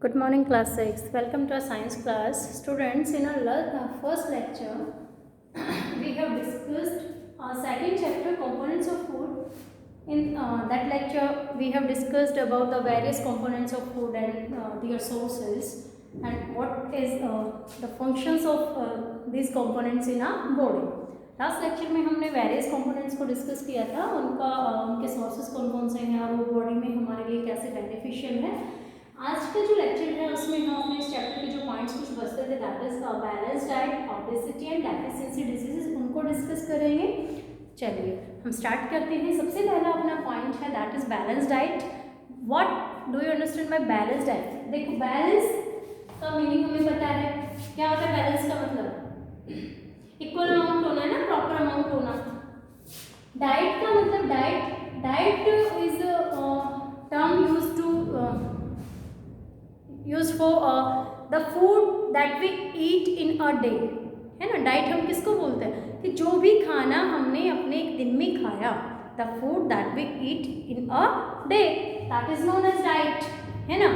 Good morning, class 6. Welcome to our science class. Students, in our first lecture, we have discussed our second chapter, components of food. In that lecture, we have discussed about the various components of food and their sources and what is the functions of these components in our body. Last lecture में हमने various components को discuss किया था, उनके sources कौन कौन से हैं और वो बॉडी में हमारे लिए कैसे बेनिफिशियल है। आज का जो लेक्चर है उसमें हम अपने इस चैप्टर के जो पॉइंट्स कुछ बचते थे, that is balance diet, obesity and deficiency diseases, उनको डिस्कस करेंगे। चलिए हम स्टार्ट करते हैं। सबसे पहला अपना पॉइंट है that is balance diet. What do you understand by balance diet? देखो, बैलेंस का मीनिंग हमें पता है। क्या होता है बैलेंस का मतलब? इक्वल अमाउंट होना है ना, प्रॉपर अमाउंट होना। डाइट का मतलब diet is term used for the food that we eat in a day, है ना। डाइट हम किसको बोलते हैं कि जो भी खाना हमने अपने एक दिन में खाया, the food that we eat in a day, that is known as diet, है ना।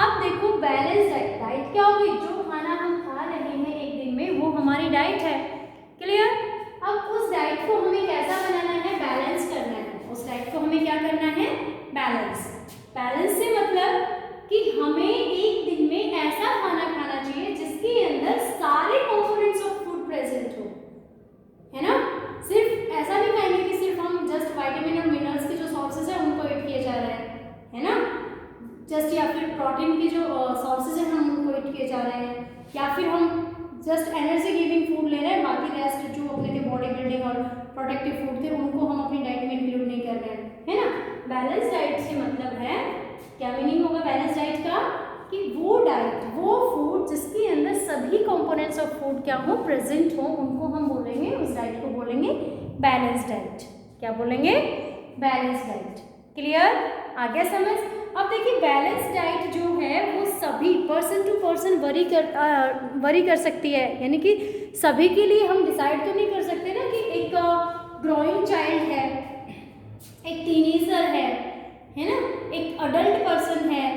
अब देखो बैलेंस डाइट क्या होगी? जो खाना हम खा रहे हैं एक दिन में वो हमारी डाइट है। क्लियर? अब उस डाइट को हमें कैसा बनाना है? बैलेंस करना है। उस डाइट को हमें क्या करना है? बैलेंस से मतलब कि हमें एक दिन में ऐसा खाना खाना चाहिए जिसके अंदर सारे कंपोनेंट्स ऑफ फूड प्रेजेंट हो, है ना। सिर्फ ऐसा नहीं खाएंगे कि सिर्फ हम जस्ट विटामिन और मिनरल्स के जो सोर्सेज है उनको ईट किए जा रहे हैं, है ना। जस्ट या फिर प्रोटीन के जो सोर्सेज है हम उनको ईट किए जा रहे हैं, या फिर हम जस्ट एनर्जी गिविंग फूड ले रहे हैं, बाकी रेस्ट जो अपने थे बॉडी बिल्डिंग और प्रोटेक्टिव फूड थे उनको हम अपनी डाइट में इंक्लूड नहीं कर रहे हैं, है ना। बैलेंस डाइट से मतलब है, क्या मीनिंग होगा बैलेंस डाइट का? कि वो डाइट, वो फूड जिसके अंदर सभी कंपोनेंट्स ऑफ फूड क्या हो, प्रेजेंट हो, उनको हम बोलेंगे, उस डाइट को बोलेंगे बैलेंस डाइट। क्या बोलेंगे? Balance diet. क्लियर? आ गया समझ? अब देखिए बैलेंस डाइट जो है वो सभी पर्सन टू पर्सन वरी कर सकती है, यानी कि सभी के लिए हम डिसाइड तो नहीं कर सकते ना कि एक ग्रोइंग चाइल्ड है, एक टीनेजर है ना, एक अडल्ट पर्सन है,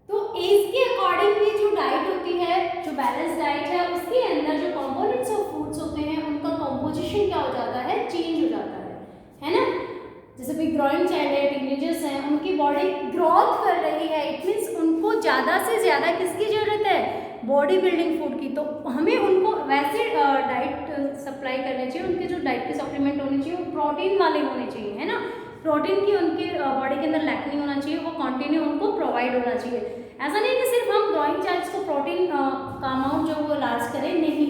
तो एज के अकॉर्डिंगली जो डाइट होती है, जो बैलेंस डाइट है, उसके अंदर जो कंपोनेंट्स ऑफ फूड्स होते हैं उनका कंपोजिशन क्या हो जाता है? चेंज हो जाता है ना। जैसे कोई ग्रोइंग चाइल्ड है, टीनेजर्स हैं, उनकी बॉडी ग्रोथ कर रही है, इट मीन्स उनको ज़्यादा से ज़्यादा किसकी ज़रूरत है? बॉडी बिल्डिंग फूड की। तो हमें उनको वैसे डाइट सप्लाई करने चाहिए, उनके जो डाइट के सप्लीमेंट होने चाहिए वो प्रोटीन वाले होने चाहिए, है ना। प्रोटीन की उनके बॉडी के अंदर लैक नहीं होना चाहिए, वो कंटिन्यू उनको प्रोवाइड होना चाहिए। ऐसा नहीं कि सिर्फ हम ग्रोइंग चाइल्ड्स को प्रोटीन का अमाउंट जो वो लार्ज करें, नहीं,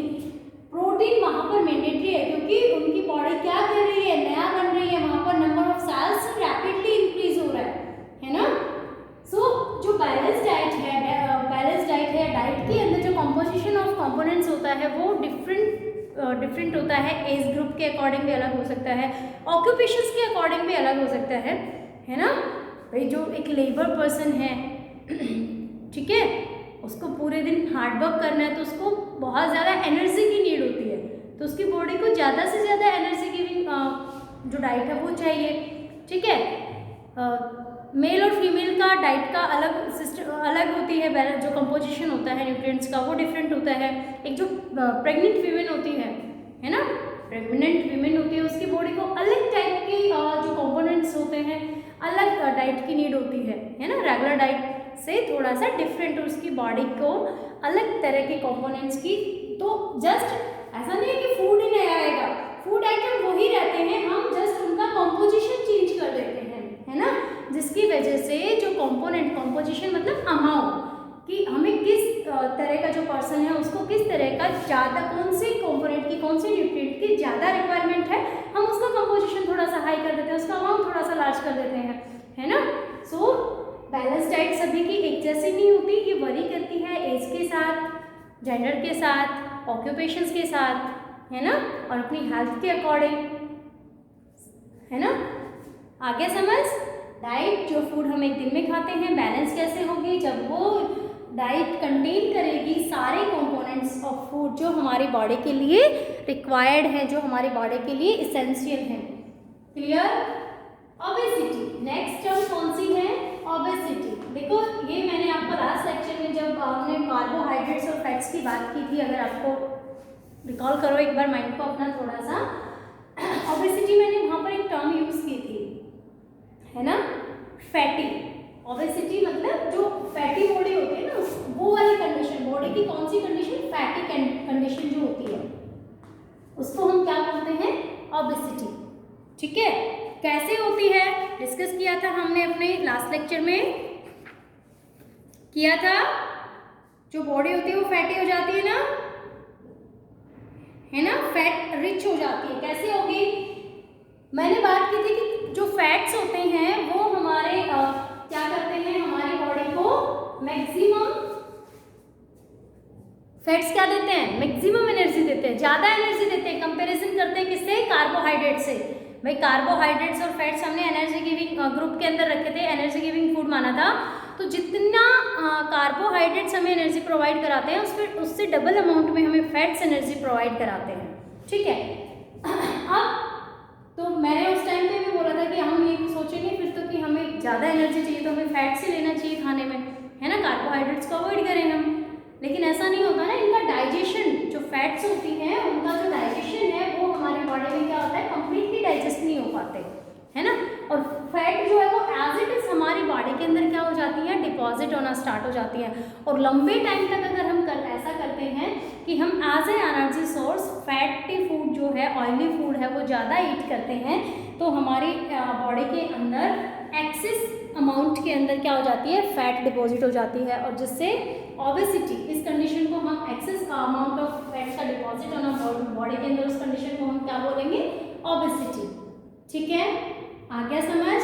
प्रोटीन वहाँ पर मैंडेटरी है, क्योंकि उनकी बॉडी क्या कर रही है? नया बन रही है, वहाँ पर number of cells rapidly increase हो रहा है ना। सो जो बैलेंस डाइट है, डाइट के अंदर जो कंपोजिशन ऑफ कंपोनेंट्स होता है वो डिफरेंट होता है। एज ग्रुप के अकॉर्डिंग भी अलग हो सकता है, ऑक्यूपेशंस के अकॉर्डिंग भी अलग हो सकता है ना। भाई जो एक लेबर पर्सन है, ठीक है, उसको पूरे दिन हार्ड वर्क करना है तो उसको बहुत ज़्यादा एनर्जी की नीड होती है, तो उसकी बॉडी को ज़्यादा से ज़्यादा एनर्जी गिविंग जो डाइट है वो चाहिए, ठीक है। मेल और फीमेल का डाइट का अलग होती है, जो कंपोजिशन होता है न्यूट्रिएंट्स का वो डिफरेंट होता है। एक जो प्रेग्नेंट वीमेन होती है ना, प्रेग्नेंट वीमेन होती है, उसकी बॉडी को अलग टाइप की जो कंपोनेंट्स होते हैं, अलग डाइट की नीड होती है ना। रेगुलर डाइट से थोड़ा सा डिफरेंट, उसकी बॉडी को अलग तरह के कंपोनेंट्स की। तो जस्ट ऐसा नहीं है कि फूड ही नया आएगा, फूड आइटम वही रहते हैं, हम जस्ट उनका कंपोजिशन चेंज कर देते हैं, है ना। जिसकी वजह से जो कंपोजिशन मतलब अमाउंट, कि हमें किस तरह का जो पर्सन है उसको किस तरह का ज़्यादा, कौन से कंपोनेंट की, कौन से न्यूट्रिएंट की ज़्यादा रिक्वायरमेंट है, हम उसका कंपोजिशन थोड़ा सा हाई कर देते हैं, उसका अमाउंट थोड़ा सा लार्ज कर देते हैं, है ना। सो बैलेंस डाइट सभी की एक जैसी नहीं होती, ये वरी करती है एज के साथ, जेंडर के साथ, ऑक्यूपेशंस के साथ, है ना, और अपनी हेल्थ के अकॉर्डिंग, है ना। आगे समझ? डाइट जो फूड हम एक दिन में खाते हैं बैलेंस कैसे होगी? जब वो डाइट कंटेन करेगी सारे कंपोनेंट्स ऑफ फूड जो हमारी बॉडी के लिए रिक्वायर्ड है, जो हमारी बॉडी के लिए इसेंशियल है। क्लियर? ओबेसिटी नेक्स्ट टर्म कौन सी है? ओबेसिटी। देखो ये मैंने आपको लास्ट लेक्चर फैट्स की बात की थी, अगर आपको रिकॉल करो एक बार माइंड को अपना थोड़ा सा, ओबेसिटी मैंने वहाँ पर एक टर्म यूज़ की थी, है ना, फैटी। ओबेसिटी मतलब जो फैटी बॉडी होती है ना, वो वाली कंडीशन, बॉडी की कौन सी कंडीशन, फैटी कंडीशन जो होती है उसको हम क्या बोलते हैं, ओबेसिटी। ठीक है, कैसे होती है डिस्कस किया था हमने अपने लास्ट लेक्चर में, किया था। जो बॉडी होती है वो फैटी हो जाती है ना, है ना, फैट रिच हो जाती है। कैसे होगी, मैंने बात की थी कि जो फैट्स होते हैं वो हमारे क्या करते हैं, हमारी बॉडी को मैक्सिमम फैट्स क्या देते हैं, मैक्सिमम एनर्जी देते हैं, ज़्यादा एनर्जी देते हैं। कंपैरिजन करते हैं किससे, कार्बोहाइड्रेट से। भाई कार्बोहाइड्रेट्स और फैट्स हमने एनर्जी गिविंग ग्रुप के अंदर रखे थे, एनर्जी गिविंग फूड माना था। तो जितना कार्बोहाइड्रेट्स हमें एनर्जी प्रोवाइड कराते हैं उससे डबल अमाउंट में हमें फैट्स एनर्जी प्रोवाइड कराते हैं। ठीक है, अब तो मैंने उस टाइम पे भी बोला था कि हम ये सोचेंगे फिर तो कि हमें ज़्यादा एनर्जी चाहिए तो हमें फैट्स ही लेना चाहिए खाने में, है ना, कार्बोहाइड्रेट्स को अवॉइड करें हम। लेकिन ऐसा नहीं होता ना, इनका डाइजेशन, जो फैट्स होती हैं उनका जो डाइजेशन है वो हमारी बॉडी में क्या होता है, कंप्लीटली डाइजेस्ट नहीं हो पाते, है ना। और फैट जो है वो एज इट इज़ हमारी बॉडी के अंदर क्या हो जाती है, डिपॉजिट होना स्टार्ट हो जाती है। और लंबे टाइम तक अगर हम ऐसा करते हैं कि हम as a energy source fatty food जो है, ऑयली फूड है वो ज़्यादा ईट करते हैं, तो हमारी बॉडी के अंदर एक्सेस अमाउंट के अंदर क्या हो जाती है, फैट डिपॉजिट हो जाती है। और जिससे ओबेसिटी, इस कंडीशन को हम एक्सेस अमाउंट ऑफ फैट का डिपॉजिट होना बॉडी के अंदर, उस कंडीशन को हम क्या बोलेंगे, ओबेसिटी। ठीक है, आ गया समझ।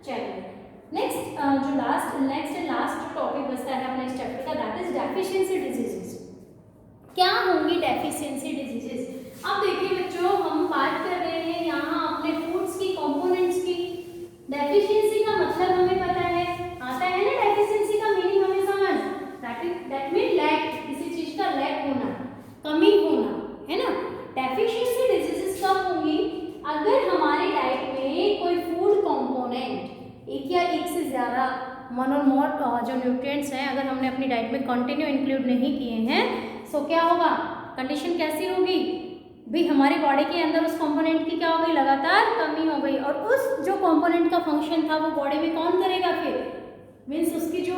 चलिए नेक्स्ट एंड लास्ट जो टॉपिक बचता है अपने इस चैप्टर का, दैट इज डेफिशिएंसी डिजीजेस। क्या होंगी डेफिशिएंसी डिजीजेस। अब देखिए बच्चों, हम बात कर रहे हैं यहाँ अपने फूड्स की, कंपोनेंट्स की। डेफिशिएंसी का मतलब हमें पता है, आता है ना, डेफिशिएंसी का मीनिंग हमें समझ, दैट मीन लैक, किसी चीज का लैक होना, कमी होना, है ना। डेफिशिएंसी डिजीजेस कब होंगी, अगर हमारी डाइट में कोई फूड कंपोनेंट, एक या एक से ज़्यादा वन और मोर जो न्यूट्रिएंट्स हैं, अगर हमने अपनी डाइट में कंटिन्यू इंक्लूड नहीं किए हैं, सो क्या होगा, कंडीशन कैसी होगी भी, हमारी बॉडी के अंदर उस कंपोनेंट की क्या हो गई, लगातार कमी हो गई। और उस जो कंपोनेंट का फंक्शन था वो बॉडी में कौन करेगा फिर, मीन्स उसकी जो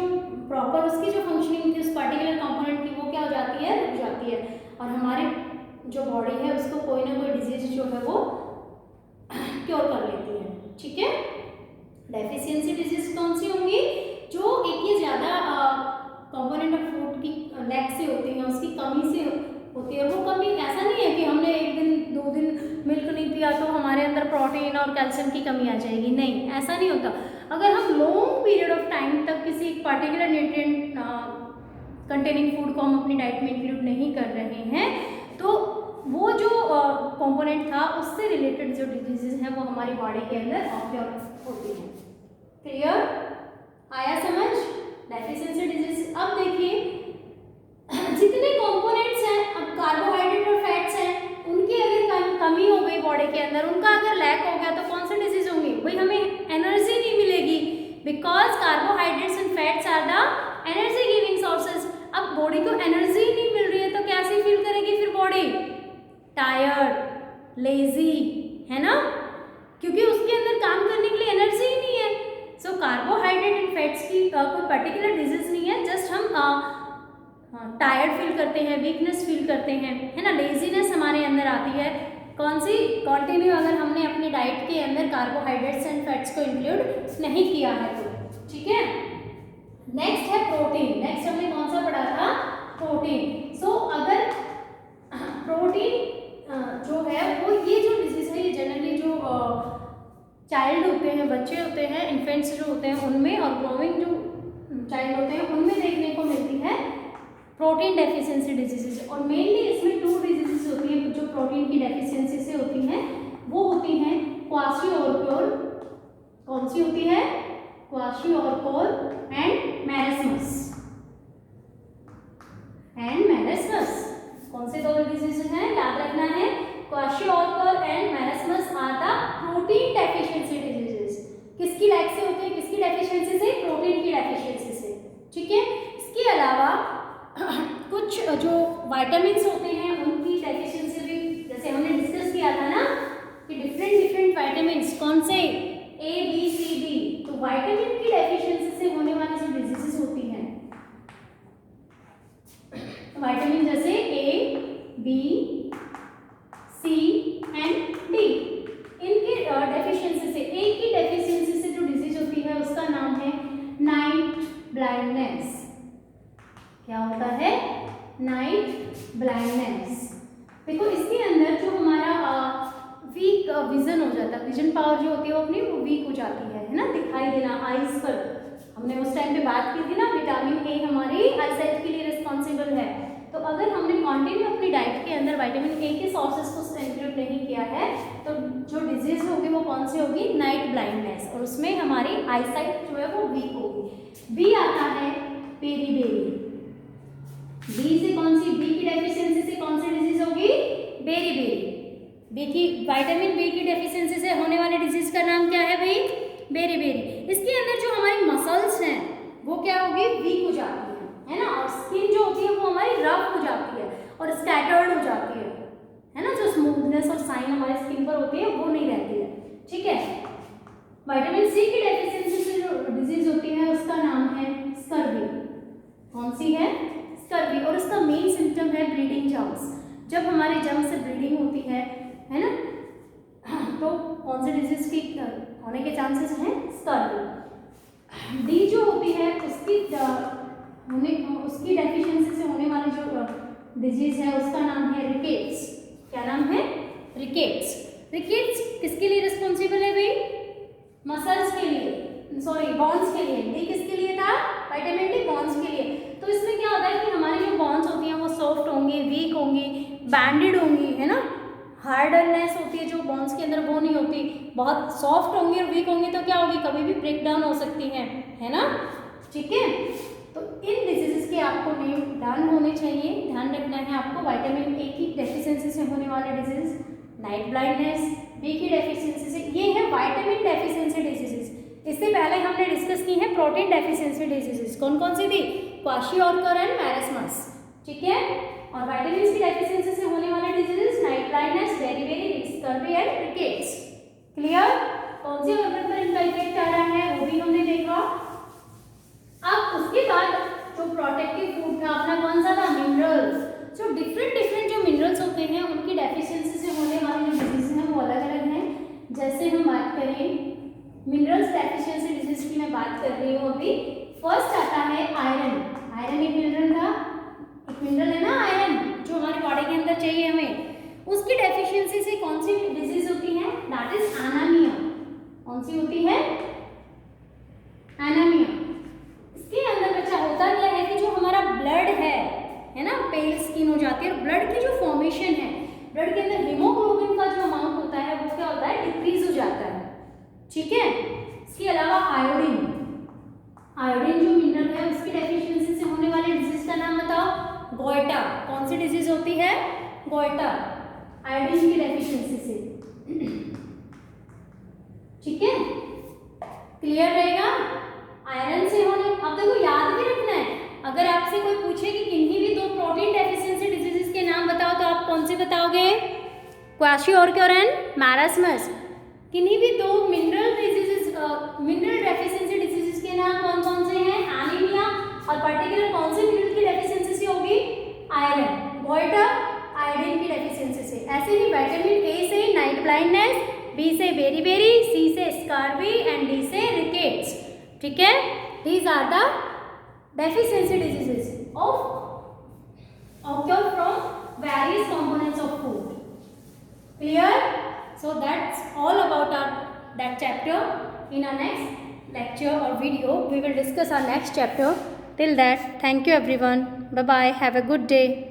प्रॉपर उसकी जो फंक्शनिंग थी उस पर्टिकुलर कंपोनेंट की, वो क्या हो जाती है, रुक जाती है। और हमारी जो बॉडी है उसको कोई ना कोई डिजीज जो है वो क्योर कर लेती है। ठीक है, डेफिशिएंसी डिजीज कौन सी होंगी, जो एक या ज़्यादा कंपोनेंट ऑफ फूड की लैक से होती है, उसकी कमी से होती है। वो कमी ऐसा नहीं है कि हमने एक दिन 2 दिन मिल्क नहीं पिया तो हमारे अंदर प्रोटीन और कैल्शियम की कमी आ जाएगी, नहीं, ऐसा नहीं होता। अगर हम लॉन्ग पीरियड ऑफ टाइम तक किसी एक पर्टिकुलर न्यूट्रिएंट कंटेनिंग फूड को हम अपनी डाइट में इंक्लूड नहीं कर रहे हैं, तो वो जो कंपोनेंट था उससे रिलेटेड जो डिजीजेज हैं वो हमारी बॉडी के अंदर ऑक्योर होती हैं। क्लियर, आया समझ, डेफिशिएंसी डिजीज। अब देखिए जितने कंपोनेंट्स हैं, अब कार्बोहाइड्रेट और फैट्स हैं, उनकी अगर कमी हो गई बॉडी के अंदर, उनका अगर लैक हो गया तो कौन सी डिजीज होंगी, भाई हमें एनर्जी नहीं मिलेगी, because carbohydrates and fats are the energy giving sources. अब बॉडी को एनर्जी नहीं मिल रही है तो कैसे फील करेगी फिर बॉडी, टायर्ड, लेजी, है ना, क्योंकि उसके अंदर काम करने के लिए एनर्जी ही नहीं है। सो कार्बोहाइड्रेट एंड फैट्स की कोई पर्टिकुलर डिजीज नहीं है, जस्ट हम टायर्ड फील करते हैं, वीकनेस फील करते हैं, है ना, लेजीनेस हमारे अंदर आती है। कौन सी, कंटिन्यू अगर हमने अपनी डाइट के अंदर कार्बोहाइड्रेट्स एंड फैट्स को इंक्लूड नहीं किया है तो। ठीक है, नेक्स्ट है प्रोटीन। नेक्स्ट हमने कौन सा पढ़ा था, प्रोटीन। सो अगर प्रोटीन जो है वो, ये जो डिजीज है ये जनरली जो चाइल्ड होते हैं, बच्चे होते हैं, इन्फेंट्स जो होते हैं उनमें, और ग्रोइंग जो चाइल्ड होते हैं उनमें देखने को मिलती है प्रोटीन डेफिशिएंसी डिजीजेस। और मेनली इसमें 2 डिजीजेस होती हैं जो प्रोटीन की डेफिशिएंसी से होती हैं, वो होती हैं क्वाशियोरकोर, कौन सी होती है, क्वाशियोरकोर एंड मैरस्मस। कौन से 2 डिजीजेस हैं, याद रखना है, kwashiorkor and marasmus are the protein deficiency diseases. किसकी लैक से होते हैं, किसकी डेफिशिएंसी से, प्रोटीन की डेफिशिएंसी से। ठीक है, इसके अलावा कुछ जो वाइटामिन्स होते हैं उनकी डेफिशिएंसी भी जैसे हमने डिस्कस किया था ना कि डिफरेंट वाइटामिन्स कौन से A B C D, तो वाइटामिन की डेफिशिएंसी से होने वाली जो डिजीजेस होती हैं वाइटामिन जैसे A B C and D, इनके डेफिशिएंसी से A की डेफिशिएंसी से जो डिजीज होती है उसका नाम है नाइट ब्लाइंडनेस। क्या होता है? Night blindness. देखो इसके अंदर जो हमारा वीक विजन हो जाता है, विजन पावर जो होती है वो अपनी वो वीक हो जाती है ना, दिखाई देना आईज पर। हमने उस टाइम पे बात की थी ना, विटामिन ए हमारी आईसाइट के लिए रिस्पॉन्सिबल है। तो अगर हमने कंटिन्यू अपनी डाइट के अंदर विटामिन ए के सोर्सेज को इंक्लूड नहीं किया है तो जो डिजीज होगी वो कौन सी होगी? नाइट ब्लाइंडनेस, और उसमें हमारी आईसाइट जो है वो वीक होगी। बी आता है बेरी। बी से कौन सी? बी की डेफिशिएंसी से कौन सी डिजीज होगी? बेरी। बी की विटामिन बी की डेफिशिएंसी से होने वाले डिजीज का नाम क्या है भाई? बेरी। इसके अंदर जो हमारी मसल्स हैं वो क्या होगी? वीक हो जाती है ना, और स्किन जो होती है वो हमारी रफ हो जाती है और स्कैटर्ड हो जाती है ना, जो स्मूथनेस और साइन हमारी स्किन पर होती है वो नहीं रहती है। ठीक है। विटामिन सी की डेफिशिएंसी से जो डिजीज होती है उसका नाम है स्कर्वी। कौन सी है? स्कर्वी। और उसका मेन सिम्टम है ब्लीडिंग जम्स। जब हमारे जम से ब्लीडिंग होती है ना, तो कौन से डिजीज की होने के चांसेस हैं? स्कर्वी। डी जो होती है उसकी डेफिशिएंसी से होने वाली जो डिजीज है उसका नाम है रिकेट्स। क्या नाम है? रिकेट्स। रिकेट्स किसके लिए रिस्पॉन्सिबल है भाई? मसल्स के लिए, सॉरी बॉन्स के लिए। डी किसके लिए था? विटामिन डी बॉन्स के लिए। तो इसमें क्या होता है कि हमारी जो बॉन्स होती हैं वो सॉफ्ट होंगी, वीक होंगी, बैंडेड होंगी, है ना। हार्डनेस होती है जो बॉन्स के अंदर वो नहीं होती, बहुत सॉफ्ट होंगी और वीक होंगी तो क्या होगी? कभी भी ब्रेक डाउन हो सकती है ना। ठीक है। तो इन डिजीजेस के आपको नेम ध्यान होने चाहिए, ध्यान रखना है आपको। विटामिन ए की डेफिशिएंसी से होने वाले डिजीज, नाइट ब्लाइंडनेस, बी की डेफिशिएंसी से, ये है विटामिन डेफिशिएंसी डिजीजेस। इससे पहले हमने डिस्कस की है प्रोटीन डेफिशिएंसी डिजीजेस। कौन कौन सी थी? Kwashiorkor and marasmus. ठीक है। और विटामिन की डेफिशिएंसी से होने वाले diseases night blindness, beriberi, scurvy and rickets. Clear? कौन से ऑर्गन पर इनका इफेक्ट आ रहा है वो भी हमने देखा। अब उसके बाद जो प्रोटेक्टिव फूड था अपना कौन सा था? मिनरल्स। जो डिफरेंट जो मिनरल्स होते हैं उनकी डेफिशिएंसी से होने वाले जो डिजीज हैं वो अलग अलग हैं। जैसे हम बात करें मिनरल्स डेफिशिएंसी डिजीज की मैं बात कर रही हूँ अभी। फर्स्ट आता है आयरन। आयरन एक मिनरल था, एक मिनरल है ना आयरन, जो हमारी बॉडी के अंदर चाहिए हमें। उसकी डेफिशिएंसी से कौन सी डिजीज होती है? That is anaemia. कौन सी होती है? एनीमिया। इसके अंदर बच्चा होता क्या है कि जो हमारा ब्लड है ना, पेल स्किन हो जाती है और ब्लड की जो फॉर्मेशन है, ब्लड के अंदर हीमोग्लोबिन का जो अमाउंट होता है वो क्या होता है? डिक्रीज हो जाता है। ठीक है। इसके अलावा आयोडीन जो मिनरल है उसकी डेफिशिएंसी से होने वाले डिजीज का नाम बताओ? गोइटा। कौन सी डिजीज होती है? गोइटा, आयोडीन की डेफिशिएंसी से। ठीक है। क्लियर रहेगा? आयरन से होने, अब देखो याद भी रखना है, अगर आपसे कोई पूछे कि किन्हीं भी दो प्रोटीन डेफिशिएंसी डिजीजेस के नाम बताओ तो आप कौन से बताओगे? क्वाशियोर्कर एंड मैरस्मस। किन्हीं भी दो मिनरल डेफिशिएंसी डिजीजेस के नाम कौन कौन से हैं? एनीमिया, और पर्टिकुलर कौन से मिनरल की डेफिशिएंसी से होगी? आयरन। गोइटा आयोडीन की डेफिशिएंसी से। ऐसे ही विटामिन ए से नाइट ब्लाइंडनेस, बी से बेरी, सी से स्कर्वी एंड डी से रिकेट्स। ठीक है। These are the deficiency diseases occur from various components of food. Clear? So that's all about that chapter. In our next lecture or video we will discuss our next chapter. Till that, thank you everyone. Bye bye. Have a good day.